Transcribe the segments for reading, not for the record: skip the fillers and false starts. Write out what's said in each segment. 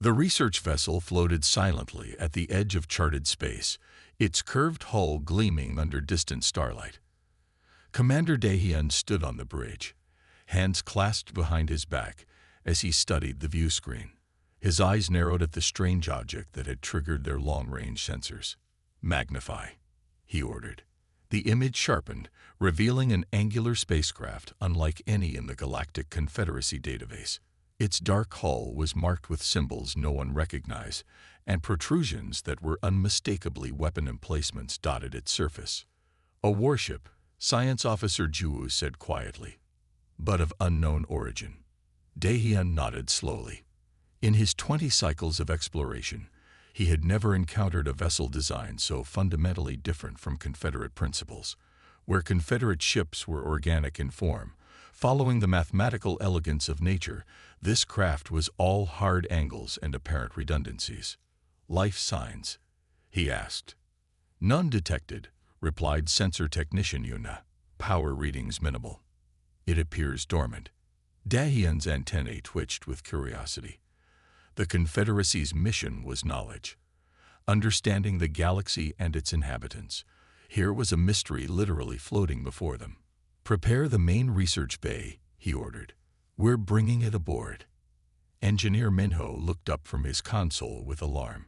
The research vessel floated silently at the edge of charted space, its curved hull gleaming under distant starlight. Commander Daehyun stood on the bridge, hands clasped behind his back as he studied the view screen. His eyes narrowed at the strange object that had triggered their long-range sensors. "Magnify," he ordered. The image sharpened, revealing an angular spacecraft unlike any in the Galactic Confederacy database. Its dark hull was marked with symbols no one recognized, and protrusions that were unmistakably weapon emplacements dotted its surface. "A warship," Science Officer Ju said quietly, "but of unknown origin." Daehyun nodded slowly. In his 20 cycles of exploration, he had never encountered a vessel design so fundamentally different from Confederate principles. Where Confederate ships were organic in form, following the mathematical elegance of nature, this craft was all hard angles and apparent redundancies. "Life signs?" he asked. "None detected," replied sensor technician Yuna. "Power readings minimal. It appears dormant." Daehyun's antennae twitched with curiosity. The Confederacy's mission was knowledge, understanding the galaxy and its inhabitants. Here was a mystery literally floating before them. "Prepare the main research bay," he ordered. "We're bringing it aboard." Engineer Minho looked up from his console with alarm.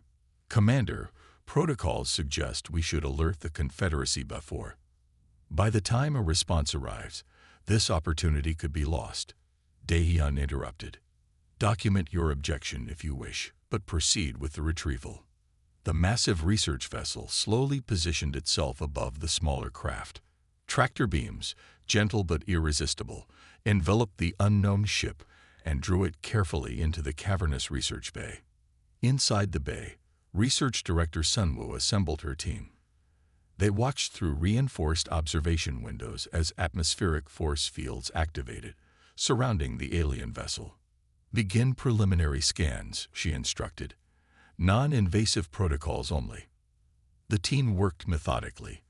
"Commander, protocols suggest we should alert the Confederacy before. By the time a response arrives, this opportunity could be lost." Daehyun interrupted. "Document your objection if you wish, but proceed with the retrieval." The massive research vessel slowly positioned itself above the smaller craft. Tractor beams, gentle but irresistible, enveloped the unknown ship and drew it carefully into the cavernous research bay. Inside the bay, Research Director Sunwoo assembled her team. They watched through reinforced observation windows as atmospheric force fields activated, surrounding the alien vessel. "Begin preliminary scans," she instructed. "Non-invasive protocols only." The team worked methodically,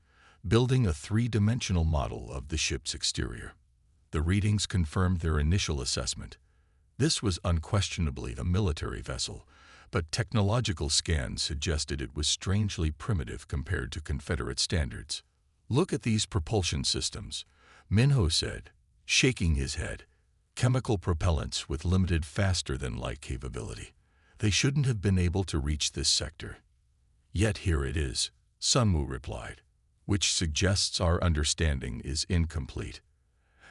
building a three-dimensional model of the ship's exterior. The readings confirmed their initial assessment. This was unquestionably a military vessel, but technological scans suggested it was strangely primitive compared to Confederate standards. "Look at these propulsion systems," Minho said, shaking his head. "Chemical propellants with limited faster-than-light capability. They shouldn't have been able to reach this sector." "Yet here it is," Sunwoo replied, "which suggests our understanding is incomplete."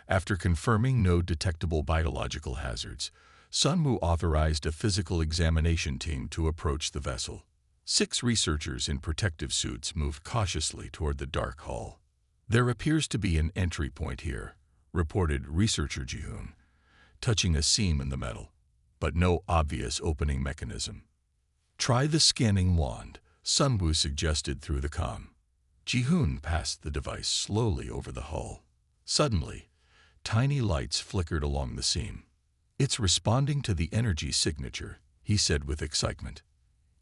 After confirming no detectable biological hazards, Sunwoo authorized a physical examination team to approach the vessel. 6 researchers in protective suits moved cautiously toward the dark hull. "There appears to be an entry point here," reported researcher Jihoon, touching a seam in the metal, "but no obvious opening mechanism." "Try the scanning wand," Sunwoo suggested through the comm. Jihoon passed the device slowly over the hull. Suddenly, tiny lights flickered along the seam. "It's responding to the energy signature," he said with excitement.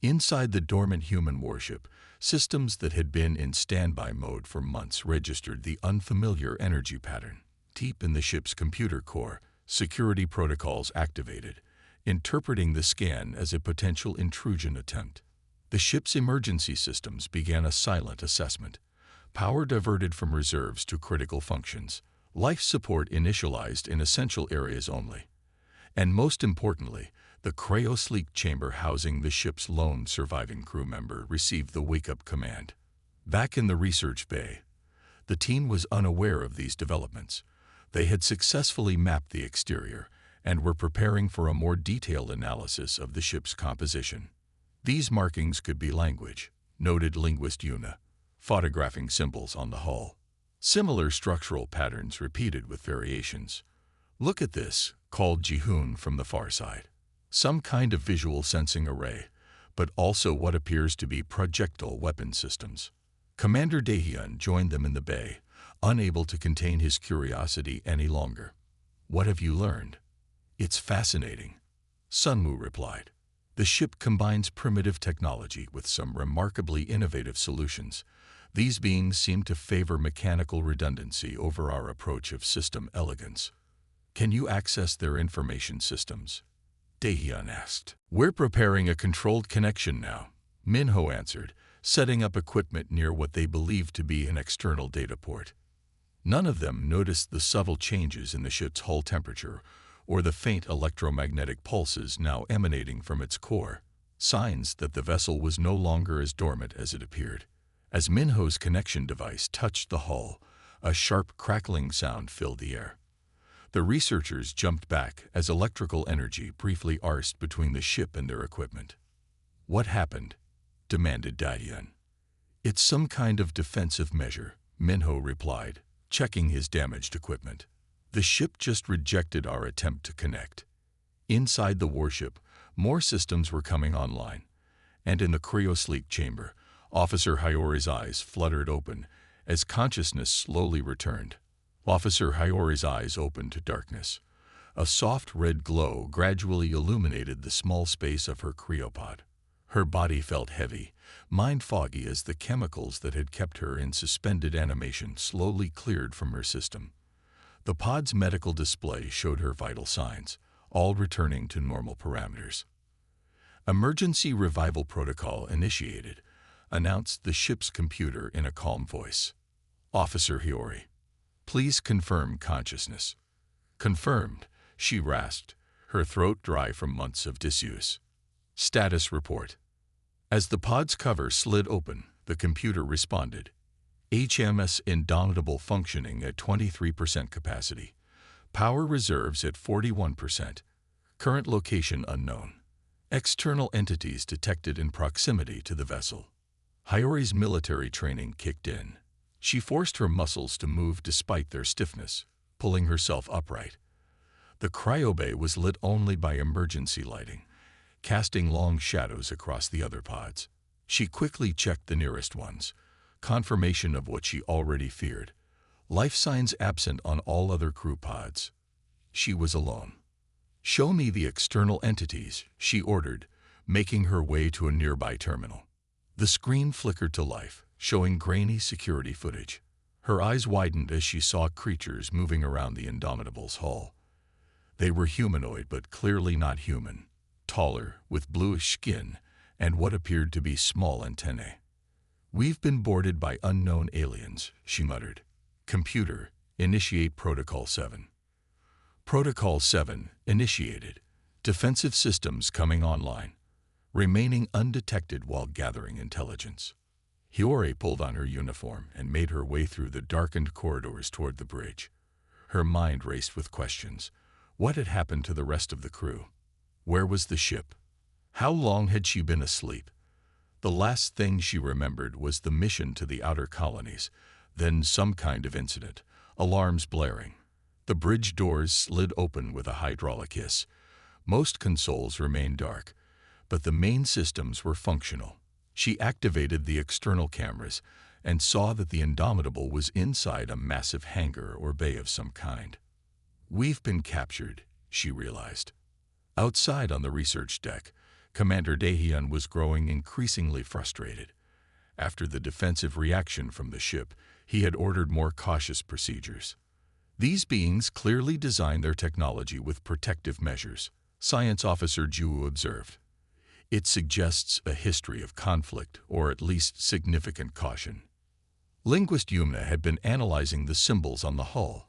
Inside the dormant human warship, systems that had been in standby mode for months registered the unfamiliar energy pattern. Deep in the ship's computer core, security protocols activated, interpreting the scan as a potential intrusion attempt. The ship's emergency systems began a silent assessment. Power diverted from reserves to critical functions. Life support initialized in essential areas only. And most importantly, the cryosleep chamber housing the ship's lone surviving crew member received the wake-up command. Back in the research bay, the team was unaware of these developments. They had successfully mapped the exterior and were preparing for a more detailed analysis of the ship's composition. "These markings could be language," noted linguist Yuna, photographing symbols on the hull. Similar structural patterns repeated with variations. "Look at this," called Jihoon from the far side. "Some kind of visual sensing array, but also what appears to be projectile weapon systems." Commander Daehyun joined them in the bay, unable to contain his curiosity any longer. "What have you learned?" "It's fascinating," Sunwoo replied. "The ship combines primitive technology with some remarkably innovative solutions. These beings seem to favor mechanical redundancy over our approach of system elegance." "Can you access their information systems?" Daehyun asked. "We're preparing a controlled connection now," Minho answered, setting up equipment near what they believed to be an external data port. None of them noticed the subtle changes in the ship's hull temperature or the faint electromagnetic pulses now emanating from its core, signs that the vessel was no longer as dormant as it appeared. As Minho's connection device touched the hull, a sharp crackling sound filled the air. The researchers jumped back as electrical energy briefly arced between the ship and their equipment. "What happened?" demanded Daehyun. "It's some kind of defensive measure," Minho replied, checking his damaged equipment. "The ship just rejected our attempt to connect." Inside the warship, more systems were coming online, and in the cryosleep chamber, Officer Hiyori's eyes fluttered open as consciousness slowly returned. Officer Hiyori's eyes opened to darkness. A soft red glow gradually illuminated the small space of her cryopod. Her body felt heavy, mind foggy as the chemicals that had kept her in suspended animation slowly cleared from her system. The pod's medical display showed her vital signs, all returning to normal parameters. "Emergency revival protocol initiated," announced the ship's computer in a calm voice. "Officer Hiyori, please confirm consciousness." "Confirmed," she rasped, her throat dry from months of disuse. "Status report." As the pod's cover slid open, the computer responded. "HMS Indomitable functioning at 23% capacity. Power reserves at 41%. Current location unknown. External entities detected in proximity to the vessel." Hiyori's military training kicked in. She forced her muscles to move despite their stiffness, pulling herself upright. The cryobay was lit only by emergency lighting, casting long shadows across the other pods. She quickly checked the nearest ones, confirmation of what she already feared. Life signs absent on all other crew pods. She was alone. "Show me the external entities," she ordered, making her way to a nearby terminal. The screen flickered to life, showing grainy security footage. Her eyes widened as she saw creatures moving around the Indomitable's hull. They were humanoid but clearly not human, taller, with bluish skin, and what appeared to be small antennae. "We've been boarded by unknown aliens," she muttered. "Computer, initiate Protocol 7. Protocol 7 initiated. Defensive systems coming online. Remaining undetected while gathering intelligence." Hiyori pulled on her uniform and made her way through the darkened corridors toward the bridge. Her mind raced with questions. What had happened to the rest of the crew? Where was the ship? How long had she been asleep? The last thing she remembered was the mission to the outer colonies, then some kind of incident, alarms blaring. The bridge doors slid open with a hydraulic hiss. Most consoles remained dark, but the main systems were functional. She activated the external cameras and saw that the Indomitable was inside a massive hangar or bay of some kind. "We've been captured," she realized. Outside on the research deck, Commander Daehyun was growing increasingly frustrated. After the defensive reaction from the ship, he had ordered more cautious procedures. "These beings clearly designed their technology with protective measures," Science Officer Ju observed. "It suggests a history of conflict, or at least significant caution." Linguist Yumna had been analyzing the symbols on the hull.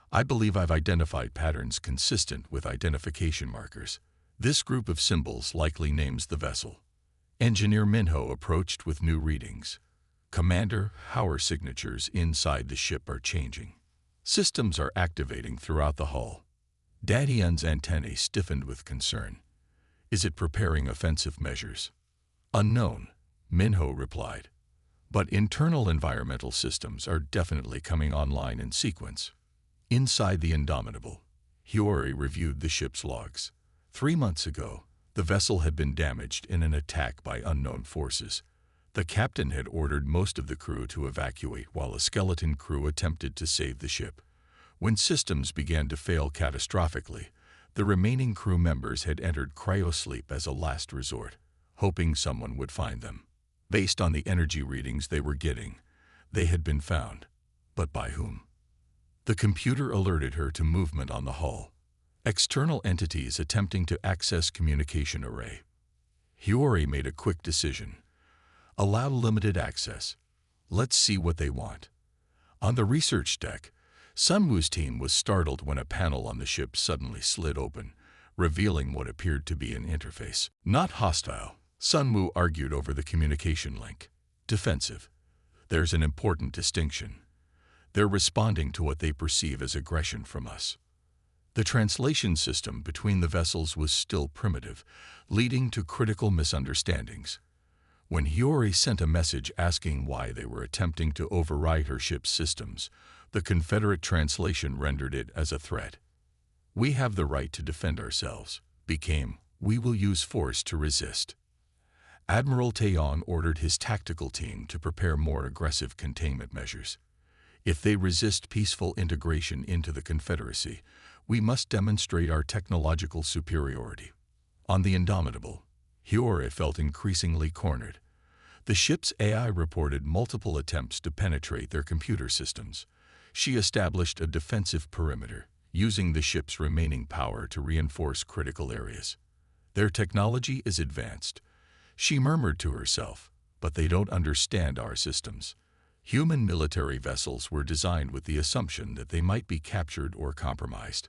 "I believe I've identified patterns consistent with identification markers. This group of symbols likely names the vessel." Engineer Minho approached with new readings. "Commander, our signatures inside the ship are changing. Systems are activating throughout the hull." Daehyun's antennae stiffened with concern. "Is it preparing offensive measures?" "Unknown," Minho replied. "But internal environmental systems are definitely coming online in sequence." Inside the Indomitable, Hiyori reviewed the ship's logs. 3 months ago, the vessel had been damaged in an attack by unknown forces. The captain had ordered most of the crew to evacuate while a skeleton crew attempted to save the ship. When systems began to fail catastrophically, the remaining crew members had entered cryosleep as a last resort, hoping someone would find them. Based on the energy readings they were getting, they had been found. But by whom? The computer alerted her to movement on the hull. External entities attempting to access communication array. Hiyori made a quick decision. Allow limited access. Let's see what they want. On the research deck, Sunwoo's team was startled when a panel on the ship suddenly slid open, revealing what appeared to be an interface. Not hostile, Sunwoo argued over the communication link. Defensive. There's an important distinction. They're responding to what they perceive as aggression from us. The translation system between the vessels was still primitive, leading to critical misunderstandings. When Hiyori sent a message asking why they were attempting to override her ship's systems, the Confederate translation rendered it as a threat. "We have the right to defend ourselves," became, "We will use force to resist." Admiral Taeyong ordered his tactical team to prepare more aggressive containment measures. "If they resist peaceful integration into the Confederacy, we must demonstrate our technological superiority." On the Indomitable, Hiyori felt increasingly cornered. The ship's AI reported multiple attempts to penetrate their computer systems. She established a defensive perimeter, using the ship's remaining power to reinforce critical areas. "Their technology is advanced," she murmured to herself, "but they don't understand our systems." Human military vessels were designed with the assumption that they might be captured or compromised.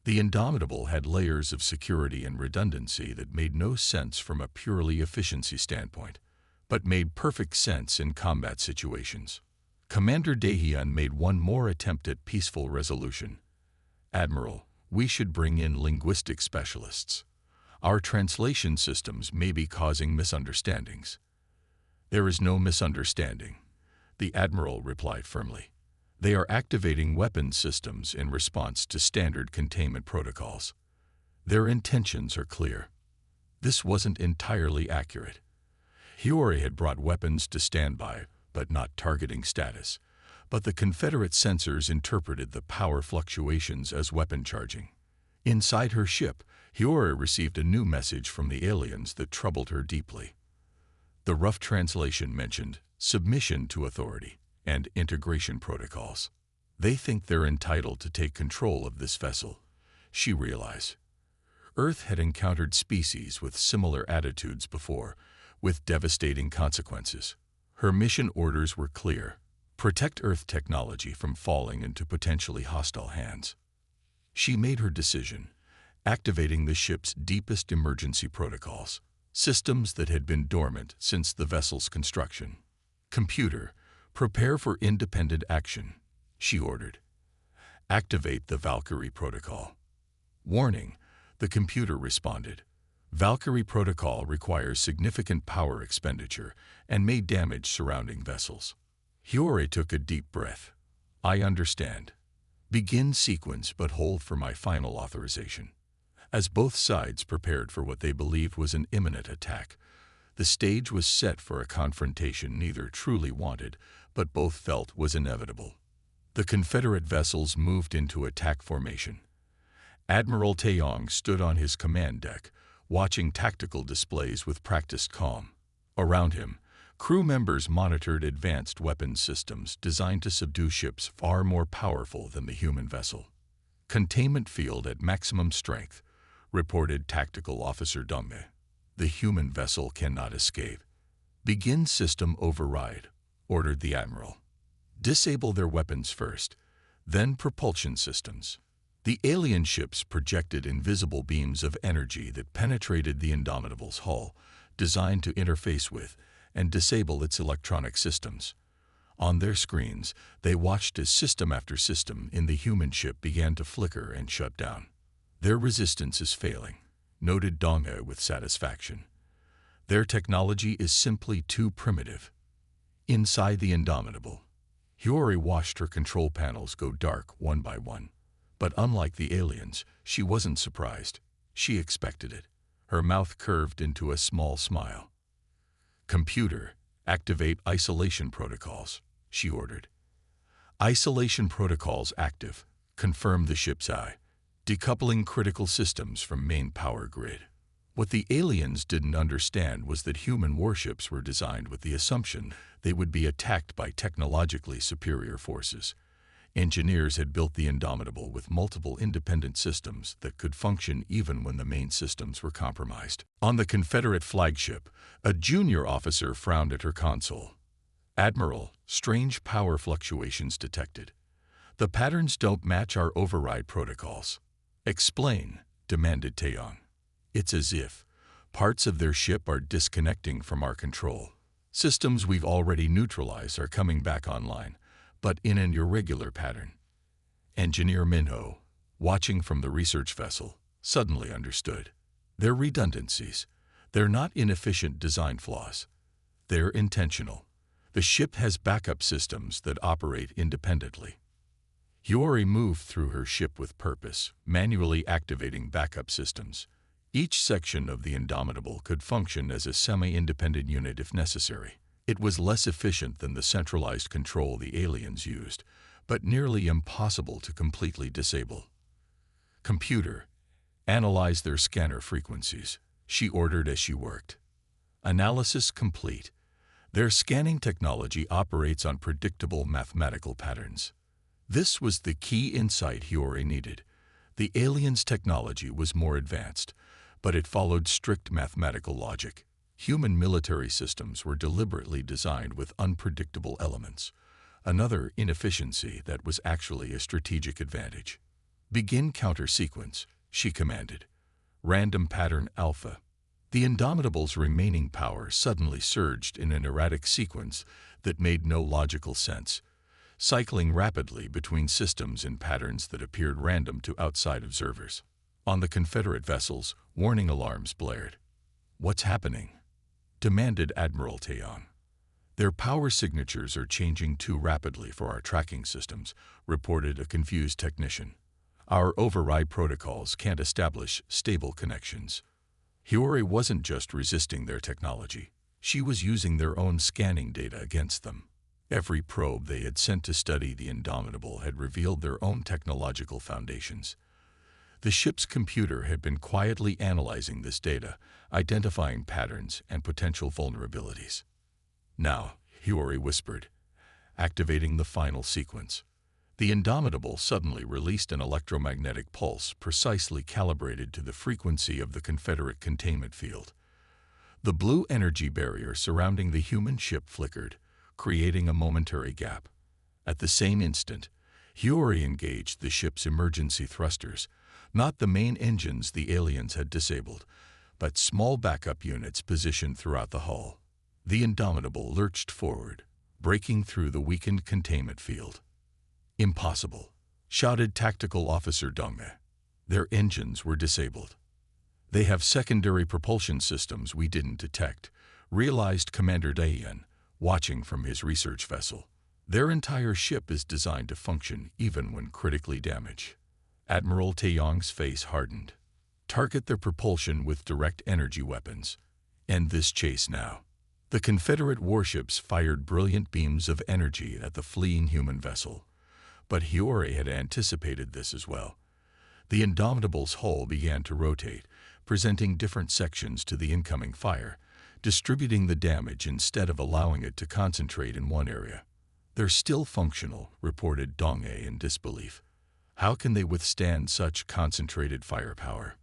The Indomitable had layers of security and redundancy that made no sense from a purely efficiency standpoint, but made perfect sense in combat situations. Commander Daehyun made one more attempt at peaceful resolution. "Admiral, we should bring in linguistic specialists. Our translation systems may be causing misunderstandings." "There is no misunderstanding," the Admiral replied firmly. "They are activating weapons systems in response to standard containment protocols. Their intentions are clear." This wasn't entirely accurate. Hiyori had brought weapons to standby, but not targeting status. But the Confederate sensors interpreted the power fluctuations as weapon charging. Inside her ship, Hiyori received a new message from the aliens that troubled her deeply. The rough translation mentioned submission to authority and integration protocols. "They think they're entitled to take control of this vessel," she realized. Earth had encountered species with similar attitudes before, with devastating consequences. Her mission orders were clear: protect Earth technology from falling into potentially hostile hands. She made her decision, activating the ship's deepest emergency protocols, systems that had been dormant since the vessel's construction. "Computer, prepare for independent action," she ordered. "Activate the Valkyrie protocol." Warning, the computer responded. Valkyrie protocol requires significant power expenditure and may damage surrounding vessels. Hiyori took a deep breath. "I understand. Begin sequence, but hold for my final authorization." As both sides prepared for what they believed was an imminent attack, the stage was set for a confrontation neither truly wanted, but both felt was inevitable. The Confederate vessels moved into attack formation. Admiral Taeyong stood on his command deck, watching tactical displays with practiced calm. Around him, crew members monitored advanced weapons systems designed to subdue ships far more powerful than the human vessel. "Containment field at maximum strength," reported Tactical Officer Dongme. "The human vessel cannot escape." "Begin system override," ordered the Admiral. "Disable their weapons first, then propulsion systems." The alien ships projected invisible beams of energy that penetrated the Indomitable's hull, designed to interface with and disable its electronic systems. On their screens, they watched as system after system in the human ship began to flicker and shut down. "Their resistance is failing," noted Donghe with satisfaction. "Their technology is simply too primitive." Inside the Indomitable, Hiyori watched her control panels go dark one by one. But unlike the aliens, she wasn't surprised. She expected it. Her mouth curved into a small smile. "Computer, activate isolation protocols," she ordered. "Isolation protocols active," confirmed the ship's eye, decoupling critical systems from main power grid. What the aliens didn't understand was that human warships were designed with the assumption they would be attacked by technologically superior forces. Engineers had built the Indomitable with multiple independent systems that could function even when the main systems were compromised. On the Confederate flagship, a junior officer frowned at her console. "Admiral, strange power fluctuations detected. The patterns don't match our override protocols." "Explain," demanded Taeyong. "It's as if parts of their ship are disconnecting from our control. Systems we've already neutralized are coming back online, but in an irregular pattern." Engineer Minho, watching from the research vessel, suddenly understood. They're redundancies. They're not inefficient design flaws. They're intentional. The ship has backup systems that operate independently. Hiyori moved through her ship with purpose, manually activating backup systems. Each section of the Indomitable could function as a semi-independent unit if necessary. It was less efficient than the centralized control the aliens used, but nearly impossible to completely disable. "Computer, analyze their scanner frequencies," she ordered as she worked. Analysis complete. Their scanning technology operates on predictable mathematical patterns. This was the key insight Hiyori needed. The aliens' technology was more advanced, but it followed strict mathematical logic. Human military systems were deliberately designed with unpredictable elements, another inefficiency that was actually a strategic advantage. "Begin counter sequence," she commanded. "Random pattern alpha." The Indomitable's remaining power suddenly surged in an erratic sequence that made no logical sense, cycling rapidly between systems in patterns that appeared random to outside observers. On the Confederate vessels, warning alarms blared. "What's happening?" demanded Admiral Taeyong. "Their power signatures are changing too rapidly for our tracking systems," reported a confused technician. "Our override protocols can't establish stable connections." Hiyori wasn't just resisting their technology. She was using their own scanning data against them. Every probe they had sent to study the Indomitable had revealed their own technological foundations. The ship's computer had been quietly analyzing this data, identifying patterns and potential vulnerabilities. "Now," Hiyori whispered, activating the final sequence. The Indomitable suddenly released an electromagnetic pulse precisely calibrated to the frequency of the Confederate containment field. The blue energy barrier surrounding the human ship flickered, creating a momentary gap. At the same instant, Hiyori engaged the ship's emergency thrusters, not the main engines the aliens had disabled, but small backup units positioned throughout the hull. The Indomitable lurched forward, breaking through the weakened containment field. "Impossible," shouted Tactical Officer Dongme. "Their engines were disabled." "They have secondary propulsion systems we didn't detect," realized Commander Dayan, watching from his research vessel. "Their entire ship is designed to function even when critically damaged." Admiral Taeyong's face hardened. "Target their propulsion with direct energy weapons. End this chase now." The Confederate warships fired brilliant beams of energy at the fleeing human vessel. But Hiyori had anticipated this as well. The Indomitable's hull began to rotate, presenting different sections to the incoming fire, distributing the damage instead of allowing it to concentrate in one area. "They're still functional," reported Dongme in disbelief. "How can they withstand such concentrated firepower?"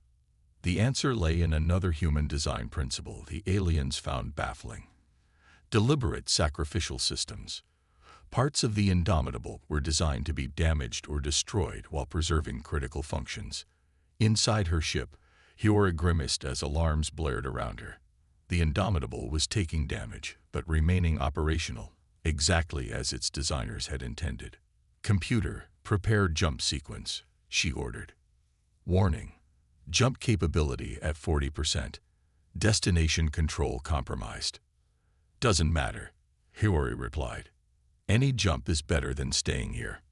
The answer lay in another human design principle the aliens found baffling: deliberate sacrificial systems. Parts of the Indomitable were designed to be damaged or destroyed while preserving critical functions. Inside her ship, Hiyori grimaced as alarms blared around her. The Indomitable was taking damage, but remaining operational, exactly as its designers had intended. "Computer, prepare jump sequence," she ordered. "Warning: jump capability at 40%. Destination control compromised." "Doesn't matter," Hiyori replied. "Any jump is better than staying here."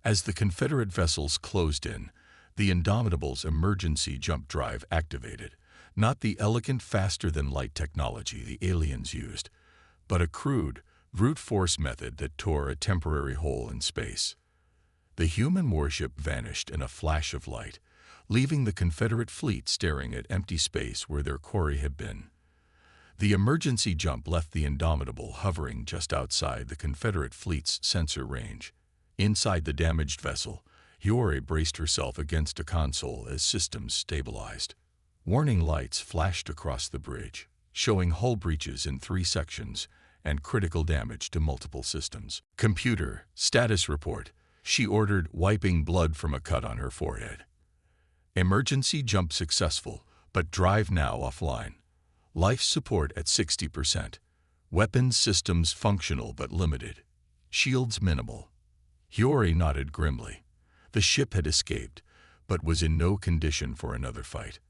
As the Confederate vessels closed in, the Indomitable's emergency jump drive activated, not the elegant faster-than-light technology the aliens used, but a crude, brute force method that tore a temporary hole in space. The human warship vanished in a flash of light, leaving the Confederate fleet staring at empty space where their quarry had been. The emergency jump left the Indomitable hovering just outside the Confederate fleet's sensor range. Inside the damaged vessel, Hiyori braced herself against a console as systems stabilized. Warning lights flashed across the bridge, showing hull breaches in 3 sections and critical damage to multiple systems. Computer, status report, she ordered, wiping blood from a cut on her forehead. Emergency jump successful, but drive now offline. Life support at 60%. Weapons systems functional but limited. Shields minimal. Hiyori nodded grimly. The ship had escaped, but was in no condition for another fight.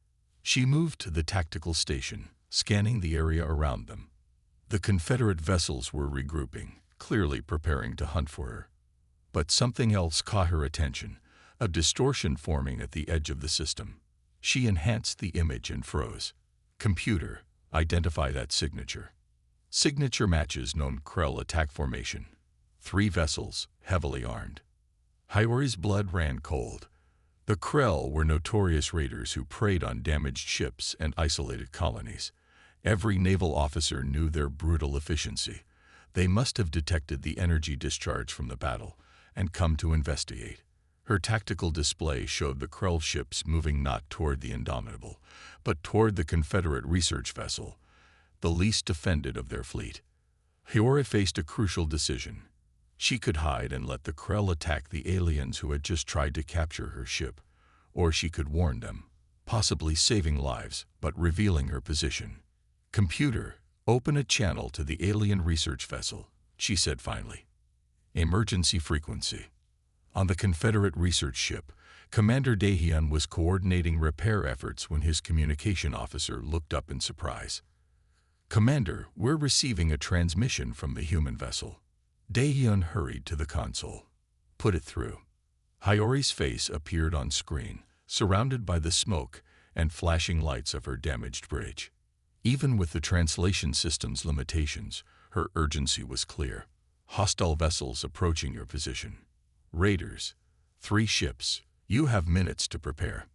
She moved to the tactical station, scanning the area around them. The Confederate vessels were regrouping, clearly preparing to hunt for her. But something else caught her attention, a distortion forming at the edge of the system. She enhanced the image and froze. Computer, identify that signature. Signature matches known Krell attack formation. 3 vessels, heavily armed. Hiyori's blood ran cold. The Krell were notorious raiders who preyed on damaged ships and isolated colonies. Every naval officer knew their brutal efficiency. They must have detected the energy discharge from the battle and come to investigate. Her tactical display showed the Krell ships moving not toward the Indomitable, but toward the Confederate research vessel, the least defended of their fleet. Hiyori faced a crucial decision. She could hide and let the Krell attack the aliens who had just tried to capture her ship, or she could warn them, possibly saving lives but revealing her position. Computer, open a channel to the alien research vessel, she said finally. Emergency frequency. On the Confederate research ship, Commander Daehyun was coordinating repair efforts when his communication officer looked up in surprise. Commander, we're receiving a transmission from the human vessel. Daehyun hurried to the console. Put it through. Hiyori's face appeared on screen, surrounded by the smoke and flashing lights of her damaged bridge. Even with the translation system's limitations, her urgency was clear. Hostile vessels approaching your position. Raiders. 3 ships. You have minutes to prepare.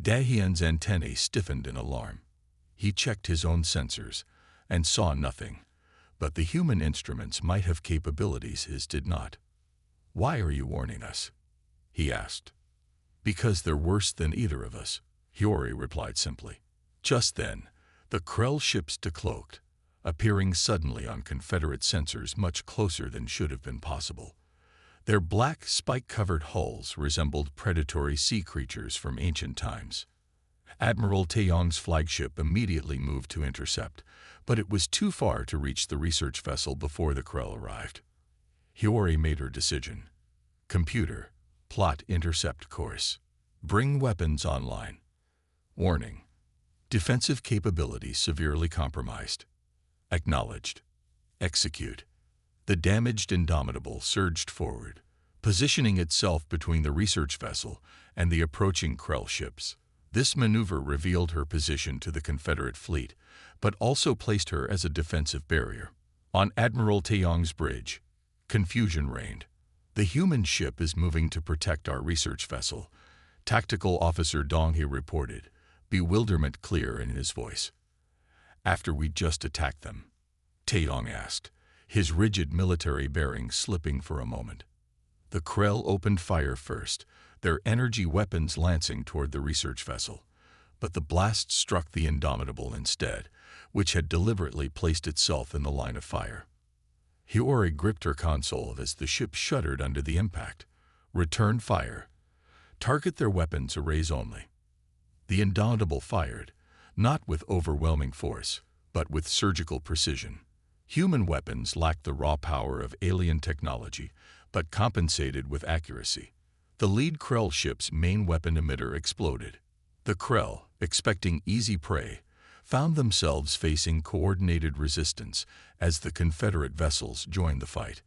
Daehyun's antennae stiffened in alarm. He checked his own sensors and saw nothing, but the human instruments might have capabilities his did not. Why are you warning us? He asked. Because they're worse than either of us, Hiyori replied simply. Just then, the Krell ships decloaked, appearing suddenly on Confederate sensors much closer than should have been possible. Their black, spike-covered hulls resembled predatory sea creatures from ancient times. Admiral Taeyong's flagship immediately moved to intercept, but it was too far to reach the research vessel before the Krell arrived. Hiyori made her decision. Computer, plot intercept course. Bring weapons online. Warning. Defensive capability severely compromised. Acknowledged. Execute. The damaged Indomitable surged forward, positioning itself between the research vessel and the approaching Krell ships. This maneuver revealed her position to the Confederate fleet, but also placed her as a defensive barrier. On Admiral Taeyong's bridge, confusion reigned. The human ship is moving to protect our research vessel, Tactical Officer Dong-hee reported, bewilderment clear in his voice. After we just attacked them? Taeyong asked, his rigid military bearing slipping for a moment. The Krell opened fire first, their energy weapons lancing toward the research vessel, but the blast struck the Indomitable instead, which had deliberately placed itself in the line of fire. Hiyori gripped her console as the ship shuddered under the impact. Return fire. Target their weapons arrays only. The Indomitable fired, not with overwhelming force, but with surgical precision. Human weapons lacked the raw power of alien technology, but compensated with accuracy. The lead Krell ship's main weapon emitter exploded. The Krell, expecting easy prey, found themselves facing coordinated resistance as the Confederate vessels joined the fight.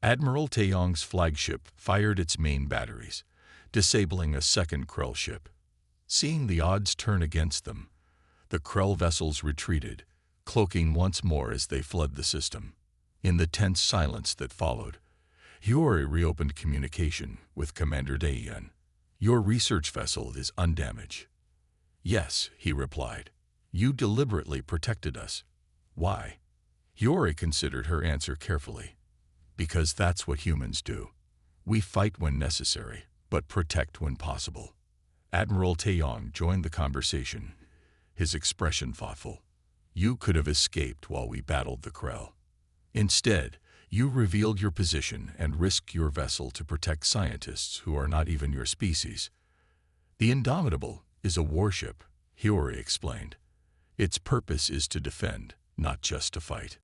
Admiral Taeyong's flagship fired its main batteries, disabling a second Krell ship. Seeing the odds turn against them, the Krell vessels retreated, cloaking once more as they fled the system. In the tense silence that followed, Hiyori reopened communication with Commander Daehyun. Your research vessel is undamaged. Yes, he replied. You deliberately protected us. Why? Hiyori considered her answer carefully. Because that's what humans do. We fight when necessary, but protect when possible. Admiral Taeyong joined the conversation, his expression thoughtful. You could have escaped while we battled the Krell. Instead, you revealed your position and risked your vessel to protect scientists who are not even your species. The Indomitable is a warship, Hiyori explained. Its purpose is to defend, not just to fight.